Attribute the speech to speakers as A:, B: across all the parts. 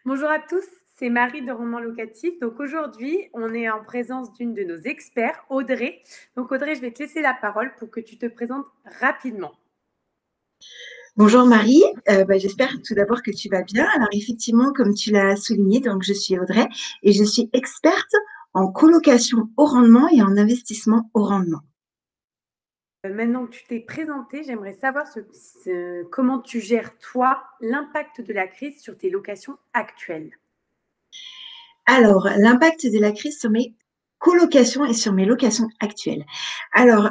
A: Bonjour à tous, c'est Marie de Rendement Locatif. Donc aujourd'hui, on est en présence d'une de nos experts, Audrey. Donc Audrey, je vais te laisser la parole pour que tu te présentes rapidement.
B: Bonjour Marie, j'espère tout d'abord que tu vas bien. Alors effectivement, comme tu l'as souligné, donc je suis Audrey et je suis experte en colocation au rendement et en investissement au rendement.
A: Maintenant que tu t'es présentée, j'aimerais savoir comment tu gères, toi, l'impact de la crise sur tes locations actuelles.
B: Alors, l'impact de la crise sur mes colocations et sur mes locations actuelles. Alors,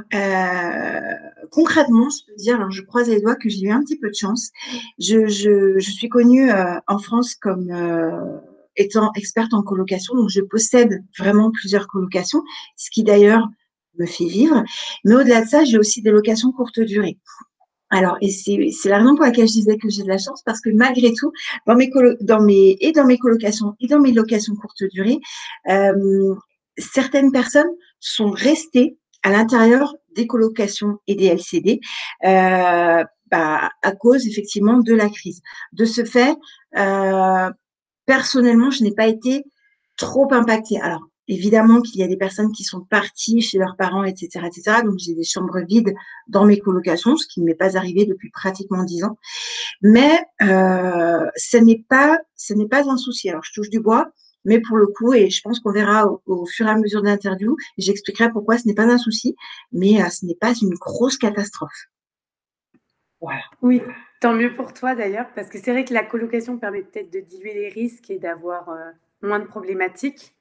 B: concrètement, je peux dire, alors je croise les doigts que j'ai eu un petit peu de chance. Je suis connue en France comme étant experte en colocation, donc je possède vraiment plusieurs colocations, ce qui d'ailleurs me fait vivre. Mais au-delà de ça, j'ai aussi des locations courte durée. Alors, et c'est la raison pour laquelle je disais que j'ai de la chance, parce que malgré tout, dans mes colocations et dans mes locations courte durée, euh, certaines personnes sont restées à l'intérieur des colocations et des LCD à cause effectivement de la crise. De ce fait, euh, personnellement, je n'ai pas été trop impactée. Alors, évidemment qu'il y a des personnes qui sont parties chez leurs parents, etc., etc. Donc, j'ai des chambres vides dans mes colocations, ce qui ne m'est pas arrivé depuis pratiquement 10 ans. Mais ce n'est pas un souci. Alors, je touche du bois, mais pour le coup, et je pense qu'on verra au fur et à mesure de l'interview, j'expliquerai pourquoi ce n'est pas un souci, mais ce n'est pas une grosse catastrophe. Voilà.
A: Oui, tant mieux pour toi d'ailleurs, parce que c'est vrai que la colocation permet peut-être de diluer les risques et d'avoir moins de problématiques.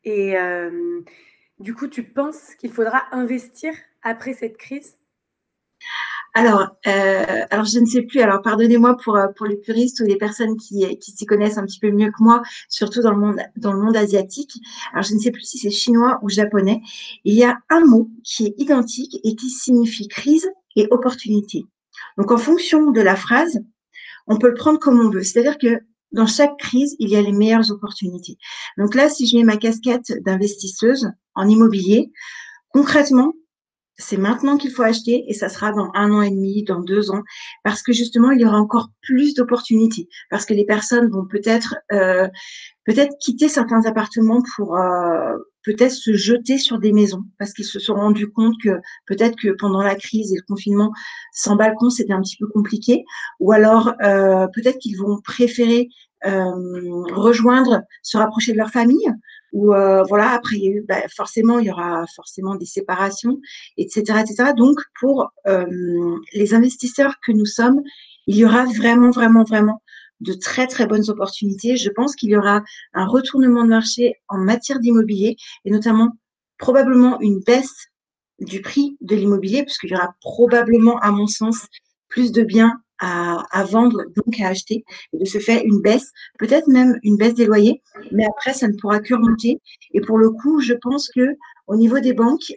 A: Et du coup, tu penses qu'il faudra investir après cette crise?
B: Alors, je ne sais plus. Alors, pardonnez-moi pour les puristes ou les personnes qui s'y connaissent un petit peu mieux que moi, surtout dans le monde asiatique. Alors, je ne sais plus si c'est chinois ou japonais. Il y a un mot qui est identique et qui signifie crise et opportunité. Donc, en fonction de la phrase, on peut le prendre comme on veut. C'est-à-dire que dans chaque crise, il y a les meilleures opportunités. Donc là, si je mets ma casquette d'investisseuse en immobilier, concrètement, c'est maintenant qu'il faut acheter et ça sera dans 1 an et demi, dans 2 ans, parce que justement, il y aura encore plus d'opportunités, parce que les personnes vont peut-être quitter certains appartements pour peut-être se jeter sur des maisons, parce qu'ils se sont rendus compte que peut-être que pendant la crise et le confinement, sans balcon, c'était un petit peu compliqué, ou alors peut-être qu'ils vont préférer rejoindre, se rapprocher de leur famille, ou voilà, après, forcément, il y aura forcément des séparations, etc., etc. Donc, pour les investisseurs que nous sommes, il y aura vraiment, vraiment, vraiment de très, très bonnes opportunités. Je pense qu'il y aura un retournement de marché en matière d'immobilier et notamment probablement une baisse du prix de l'immobilier, puisqu'il y aura probablement, à mon sens, plus de biens à vendre, donc à acheter, et de ce fait, une baisse, peut-être même une baisse des loyers, mais après, ça ne pourra que remonter. Et pour le coup, je pense que au niveau des banques,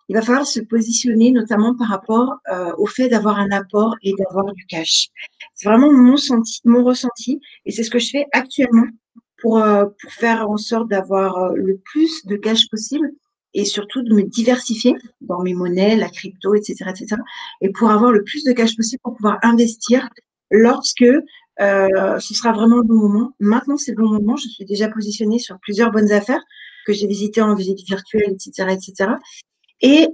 B: il va falloir se positionner notamment par rapport au fait d'avoir un apport et d'avoir du cash. C'est vraiment mon ressenti et c'est ce que je fais actuellement pour faire en sorte d'avoir le plus de cash possible et surtout de me diversifier dans mes monnaies, la crypto, etc., etc. Et pour avoir le plus de cash possible pour pouvoir investir lorsque ce sera vraiment le bon moment. Maintenant, c'est le bon moment. Je suis déjà positionnée sur plusieurs bonnes affaires que j'ai visitées en visite virtuelle, etc., etc. Et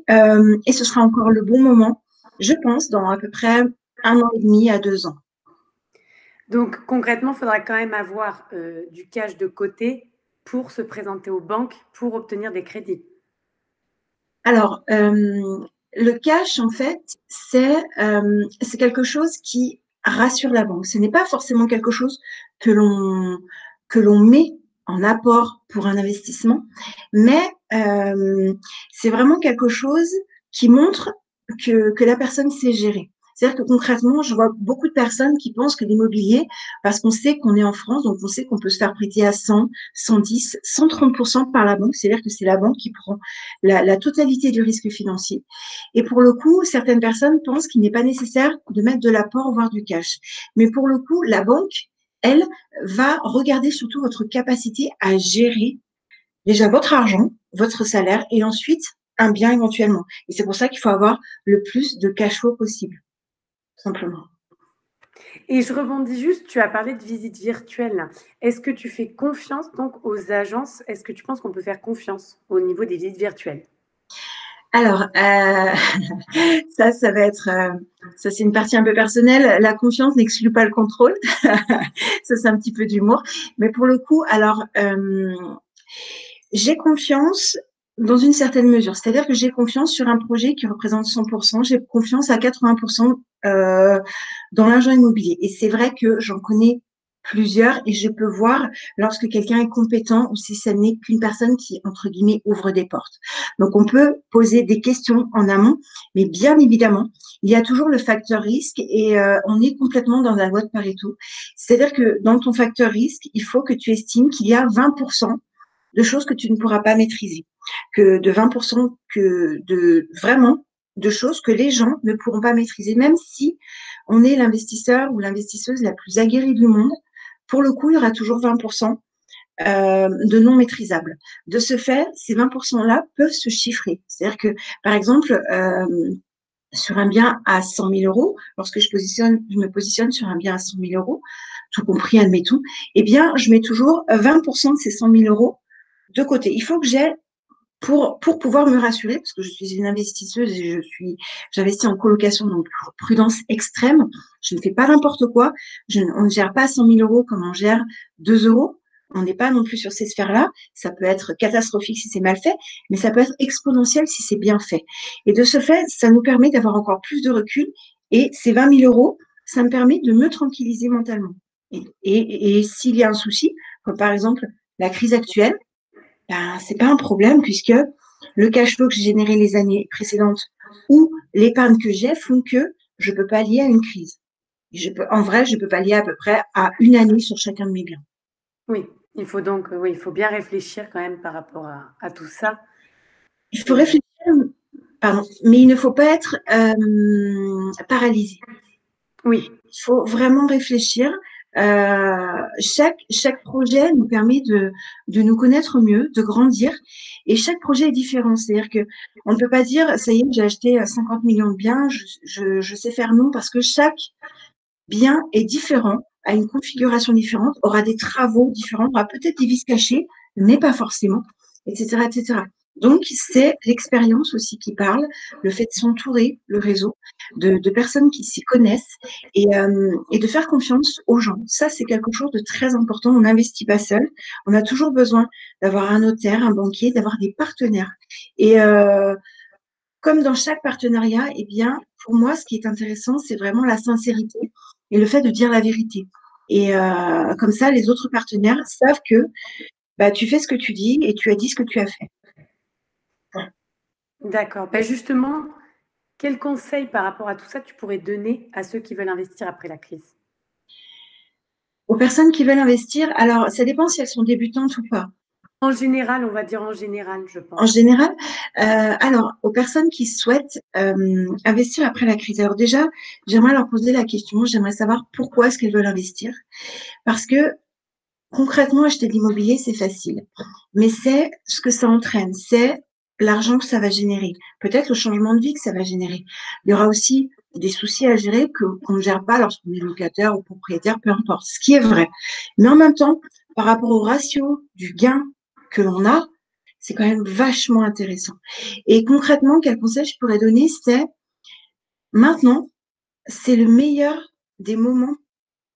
B: ce sera encore le bon moment, je pense, dans à peu près 1 an et demi à 2 ans.
A: Donc concrètement, il faudra quand même avoir du cash de côté pour se présenter aux banques pour obtenir des crédits.
B: Alors, le cash, en fait, c'est quelque chose qui rassure la banque. Ce n'est pas forcément quelque chose que l'on que l'on met en apport pour un investissement, mais c'est vraiment quelque chose qui montre que la personne sait gérer. C'est-à-dire que concrètement, je vois beaucoup de personnes qui pensent que l'immobilier, parce qu'on sait qu'on est en France, donc on sait qu'on peut se faire prêter à 100, 110, 130% par la banque, c'est-à-dire que c'est la banque qui prend la totalité du risque financier. Et pour le coup, certaines personnes pensent qu'il n'est pas nécessaire de mettre de l'apport, voire du cash. Mais pour le coup, la banque, elle, va regarder surtout votre capacité à gérer déjà votre argent, votre salaire et ensuite un bien éventuellement. Et c'est pour ça qu'il faut avoir le plus de cash flow possible, tout simplement.
A: Et je rebondis juste, tu as parlé de visites virtuelles. Est-ce que tu fais confiance donc aux agences? Est-ce que tu penses qu'on peut faire confiance au niveau des visites virtuelles?
B: Alors, ça va être, ça c'est une partie un peu personnelle. La confiance n'exclut pas le contrôle. Ça, c'est un petit peu d'humour. Mais pour le coup, alors, j'ai confiance dans une certaine mesure. C'est-à-dire que j'ai confiance sur un projet qui représente 100%. J'ai confiance à 80% dans l'agent immobilier. Et c'est vrai que j'en connais plusieurs et je peux voir lorsque quelqu'un est compétent ou si ce n'est qu'une personne qui, entre guillemets, ouvre des portes. Donc, on peut poser des questions en amont, mais bien évidemment, il y a toujours le facteur risque et on est complètement dans la loi de Pareto. C'est-à-dire que dans ton facteur risque, il faut que tu estimes qu'il y a 20% de choses que tu ne pourras pas maîtriser, que de 20% que de vraiment de choses que les gens ne pourront pas maîtriser, même si on est l'investisseur ou l'investisseuse la plus aguerrie du monde. Pour le coup, il y aura toujours 20% de non maîtrisables. De ce fait, ces 20%-là peuvent se chiffrer. C'est-à-dire que, par exemple, sur un bien à 100 000 euros, lorsque je me positionne sur un bien à 100 000 euros, tout compris, admettons, eh bien, je mets toujours 20% de ces 100 000 euros de côté. Il faut que j'ai, pour pouvoir me rassurer, parce que je suis une investisseuse et j'investis en colocation, donc prudence extrême. Je ne fais pas n'importe quoi. On ne gère pas 100 000 euros comme on gère 2 euros. On n'est pas non plus sur ces sphères-là. Ça peut être catastrophique si c'est mal fait, mais ça peut être exponentiel si c'est bien fait. Et de ce fait, ça nous permet d'avoir encore plus de recul. Et ces 20 000 euros, ça me permet de me tranquilliser mentalement. Et s'il y a un souci, comme par exemple la crise actuelle, ben, c'est pas un problème puisque le cash flow que j'ai généré les années précédentes ou l'épargne que j'ai font que je peux pas lier à une crise. En vrai, je peux pas lier à peu près à une année sur chacun de mes biens.
A: Oui, il faut donc, oui, il faut bien réfléchir quand même par rapport à tout ça
B: Il faut
A: et
B: réfléchir, pardon, mais il ne faut pas être paralysé.
A: oui,
B: Il faut vraiment réfléchir. Chaque projet nous permet de nous connaître mieux, de grandir. Et chaque projet est différent. C'est-à-dire que on ne peut pas dire, ça y est, j'ai acheté 50 millions de biens, je sais faire non, parce que chaque bien est différent, a une configuration différente, aura des travaux différents, aura peut-être des vices cachés, mais pas forcément, etc., etc. Donc, c'est l'expérience aussi qui parle, le fait de s'entourer, le réseau, de personnes qui s'y connaissent et de faire confiance aux gens. Ça, c'est quelque chose de très important. On n'investit pas seul. On a toujours besoin d'avoir un notaire, un banquier, d'avoir des partenaires. Et comme dans chaque partenariat, eh bien, pour moi, ce qui est intéressant, c'est vraiment la sincérité et le fait de dire la vérité. Et comme ça, les autres partenaires savent que bah, tu fais ce que tu dis et tu as dit ce que tu as fait. Voilà.
A: d'accord. Bah, justement, quels conseils par rapport à tout ça tu pourrais donner à ceux qui veulent investir après la crise?
B: Aux personnes qui veulent investir, alors ça dépend si elles sont débutantes ou pas.
A: En général, on va dire en général, je
B: En
A: pense.
B: général, alors aux personnes qui souhaitent investir après la crise. Alors déjà, j'aimerais leur poser la question, j'aimerais savoir pourquoi est-ce qu'elles veulent investir. Parce que concrètement, acheter de l'immobilier, c'est facile. Mais c'est ce que ça entraîne, c'est l'argent que ça va générer. Peut-être le changement de vie que ça va générer. Il y aura aussi des soucis à gérer qu'on ne gère pas lorsqu'on est locataire ou propriétaire, peu importe. Ce qui est vrai. Mais en même temps, par rapport au ratio du gain que l'on a, c'est quand même vachement intéressant. Et concrètement, quel conseil je pourrais donner, c'est maintenant, c'est le meilleur des moments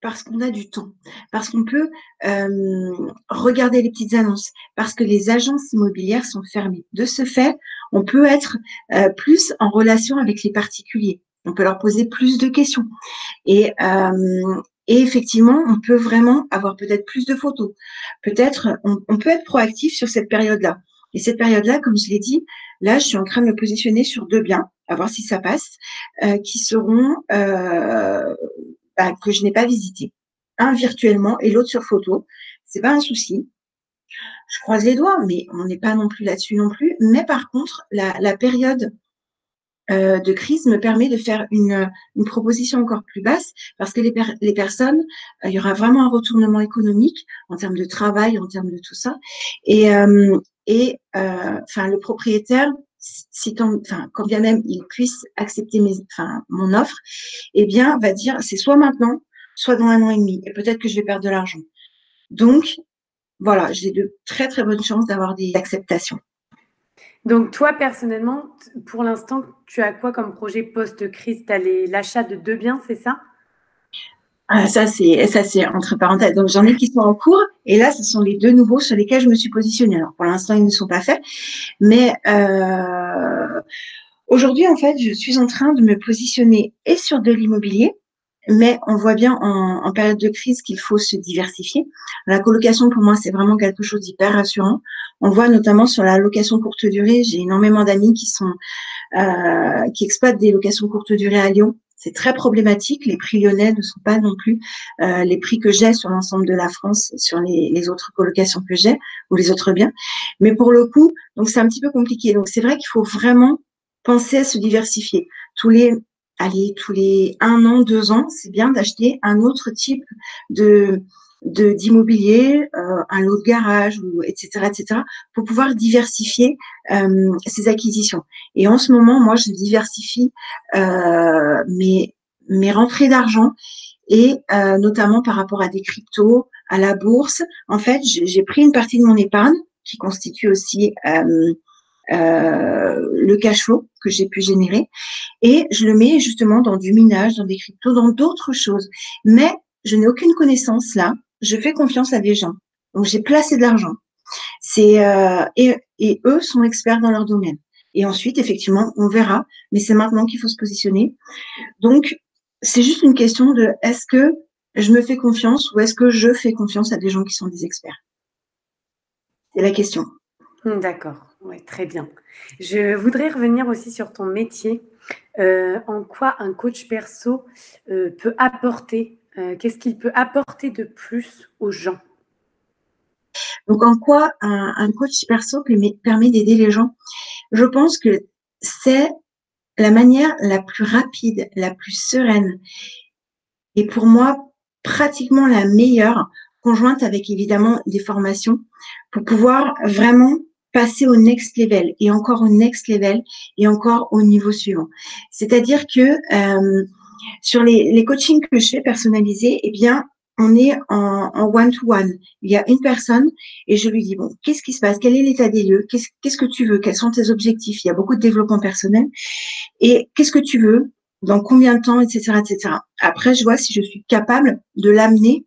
B: parce qu'on a du temps, parce qu'on peut regarder les petites annonces, parce que les agences immobilières sont fermées. De ce fait, on peut être plus en relation avec les particuliers. On peut leur poser plus de questions. Et effectivement, on peut vraiment avoir peut-être plus de photos. Peut-être, on peut être proactif sur cette période-là. Et cette période-là, comme je l'ai dit, là, je suis en train de me positionner sur 2 biens, à voir si ça passe, qui seront que je n'ai pas visités. Un virtuellement et l'autre sur photo. C'est pas un souci. Je croise les doigts, mais on n'est pas non plus là-dessus non plus. Mais par contre, la période de crise me permet de faire une proposition encore plus basse parce que les personnes, il y aura vraiment un retournement économique en termes de travail, en termes de tout ça. Enfin, le propriétaire, enfin, quand bien même il puisse accepter mon offre, eh bien, va dire c'est soit maintenant, soit dans 1 an et demi. Et peut-être que je vais perdre de l'argent. Donc, voilà, j'ai de très, très bonnes chances d'avoir des acceptations.
A: Donc toi, personnellement, pour l'instant, tu as quoi comme projet post-crise? Tu as l'achat de 2 biens, c'est ça?
B: Ah, ça, c'est entre parenthèses. Donc, j'en ai qui sont en cours. Et là, ce sont les 2 nouveaux sur lesquels je me suis positionnée. Alors, pour l'instant, ils ne sont pas faits. Mais aujourd'hui, en fait, je suis en train de me positionner et sur de l'immobilier, mais on voit bien en période de crise qu'il faut se diversifier. La colocation, pour moi, c'est vraiment quelque chose d'hyper rassurant. On voit notamment sur la location courte durée, j'ai énormément d'amis qui exploitent des locations courte durée à Lyon. C'est très problématique. Les prix lyonnais ne sont pas non plus les prix que j'ai sur l'ensemble de la France, sur les autres colocations que j'ai ou les autres biens. Mais pour le coup, donc c'est un petit peu compliqué. Donc c'est vrai qu'il faut vraiment penser à se diversifier. Tous les 1 an, 2 ans, c'est bien d'acheter un autre type de d'immobilier, un lot de garage, ou etc., pour pouvoir diversifier ses acquisitions. Et en ce moment, moi, je diversifie mes rentrées d'argent et notamment par rapport à des cryptos, à la bourse. En fait, j'ai pris une partie de mon épargne qui constitue aussi le cash flow que j'ai pu générer et je le mets justement dans du minage, dans des cryptos, dans d'autres choses. Mais je n'ai aucune connaissance là. Je fais confiance à des gens. Donc, j'ai placé de l'argent. Et eux sont experts dans leur domaine. Et ensuite, effectivement, on verra. Mais c'est maintenant qu'il faut se positionner. Donc, c'est juste une question de est-ce que je me fais confiance ou est-ce que je fais confiance à des gens qui sont des experts? C'est la question.
A: D'accord, ouais, très bien. Je voudrais revenir aussi sur ton métier. En quoi un coach perso peut apporter, qu'est-ce qu'il peut apporter de plus aux gens?
B: Donc, en quoi un coach perso permet d'aider les gens? Je pense que c'est la manière la plus rapide, la plus sereine et pour moi, pratiquement la meilleure, conjointe avec évidemment des formations, pour pouvoir vraiment passer au next level et encore au next level et encore au niveau suivant. C'est-à-dire que sur les coachings que je fais personnalisés, eh bien, on est en one-to-one. Il y a une personne et je lui dis, bon, qu'est-ce qui se passe? Quel est l'état des lieux? Qu'est-ce que tu veux? Quels sont tes objectifs? Il y a beaucoup de développement personnel. Et qu'est-ce que tu veux? Dans combien de temps? Etc., etc. Après, je vois si je suis capable de l'amener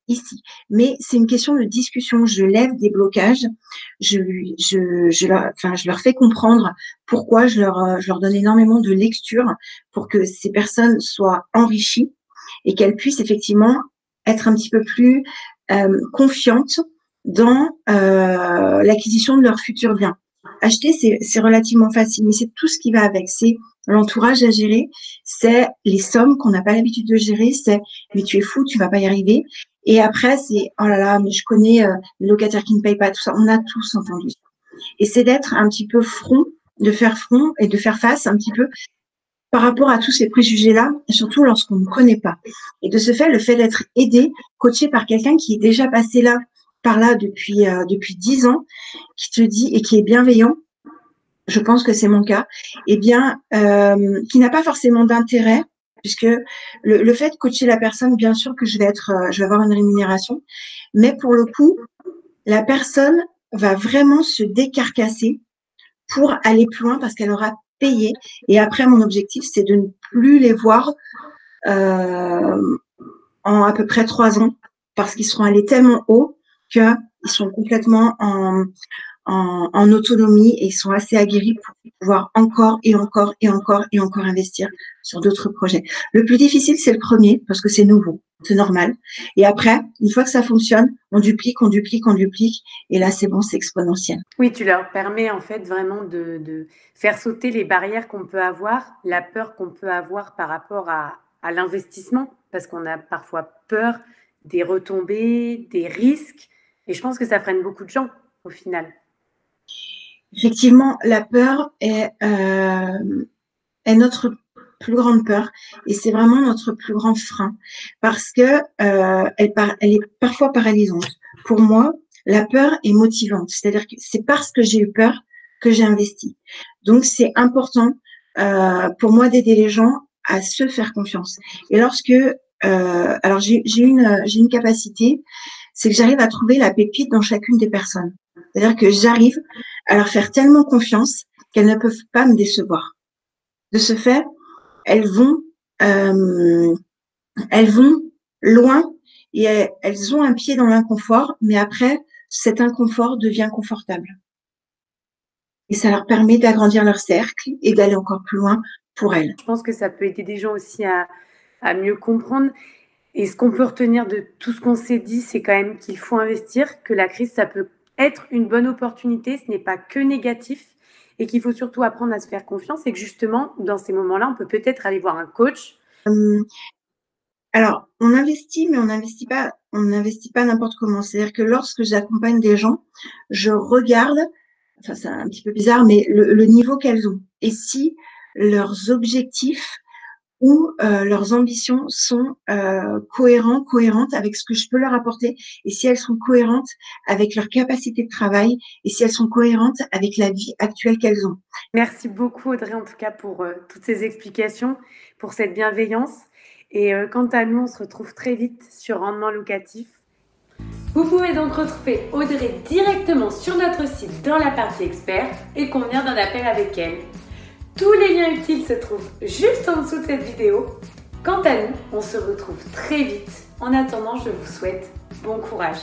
B: ici. Mais c'est une question de discussion. Je lève des blocages. Je leur fais comprendre pourquoi je leur donne énormément de lecture pour que ces personnes soient enrichies et qu'elles puissent effectivement être un petit peu plus confiantes dans l'acquisition de leur futur bien. Acheter, c'est relativement facile, mais c'est tout ce qui va avec. C'est l'entourage à gérer, c'est les sommes qu'on n'a pas l'habitude de gérer, c'est mais tu es fou, tu vas pas y arriver. Et après, c'est oh là là, mais je connais les locataires qui ne payent pas, tout ça. On a tous entendu ça. Et c'est d'être un petit peu de faire front et de faire face un petit peu par rapport à tous ces préjugés-là, et surtout lorsqu'on ne connaît pas. Et de ce fait, le fait d'être aidé, coaché par quelqu'un qui est déjà passé par là depuis 10 ans, qui te dit et qui est bienveillant, je pense que c'est mon cas, eh bien, qui n'a pas forcément d'intérêt, puisque le fait de coacher la personne, bien sûr que je vais avoir une rémunération, mais pour le coup, la personne va vraiment se décarcasser pour aller plus loin parce qu'elle aura payé. Et après, mon objectif, c'est de ne plus les voir en à peu près 3 ans parce qu'ils seront allés tellement haut qu'ils sont complètement en autonomie et ils sont assez aguerris pour pouvoir encore et encore et encore et encore investir sur d'autres projets. Le plus difficile, c'est le premier parce que c'est nouveau, c'est normal. Et après, une fois que ça fonctionne, on duplique, on duplique, on duplique et là, c'est bon, c'est exponentiel.
A: Oui, tu leur permets en fait vraiment de faire sauter les barrières qu'on peut avoir, la peur qu'on peut avoir par rapport à l'investissement, parce qu'on a parfois peur des retombées, des risques, et je pense que ça freine beaucoup de gens au final.
B: Effectivement, la peur est notre plus grande peur et c'est vraiment notre plus grand frein parce que elle est parfois paralysante. Pour moi, la peur est motivante, c'est-à-dire que c'est parce que j'ai eu peur que j'ai investi. Donc, c'est important pour moi d'aider les gens à se faire confiance. Et lorsque alors j'ai une capacité, c'est que j'arrive à trouver la pépite dans chacune des personnes. C'est-à-dire que j'arrive à leur faire tellement confiance qu'elles ne peuvent pas me décevoir. De ce fait, elles vont, euh, elles vont loin et elles ont un pied dans l'inconfort, mais après, cet inconfort devient confortable. Et ça leur permet d'agrandir leur cercle et d'aller encore plus loin pour elles.
A: Je pense que ça peut aider des gens aussi à mieux comprendre. Et ce qu'on peut retenir de tout ce qu'on s'est dit, c'est quand même qu'il faut investir, que la crise, ça peut être une bonne opportunité, ce n'est pas que négatif, et qu'il faut surtout apprendre à se faire confiance, et que justement, dans ces moments-là, on peut peut-être aller voir un coach.
B: Alors, on investit, mais on n'investit pas n'importe comment. C'est-à-dire que lorsque j'accompagne des gens, je regarde, enfin c'est un petit peu bizarre, mais le niveau qu'elles ont. Et si leurs objectifs ou leurs ambitions sont cohérentes avec ce que je peux leur apporter, et si elles sont cohérentes avec leur capacité de travail, et si elles sont cohérentes avec la vie actuelle qu'elles ont.
A: Merci beaucoup Audrey, en tout cas, pour toutes ces explications, pour cette bienveillance. Et quant à nous, on se retrouve très vite sur Rendement Locatif. Vous pouvez donc retrouver Audrey directement sur notre site dans la partie expert et convenir d'un appel avec elle. Tous les liens utiles se trouvent juste en dessous de cette vidéo. Quant à nous, on se retrouve très vite. En attendant, je vous souhaite bon courage.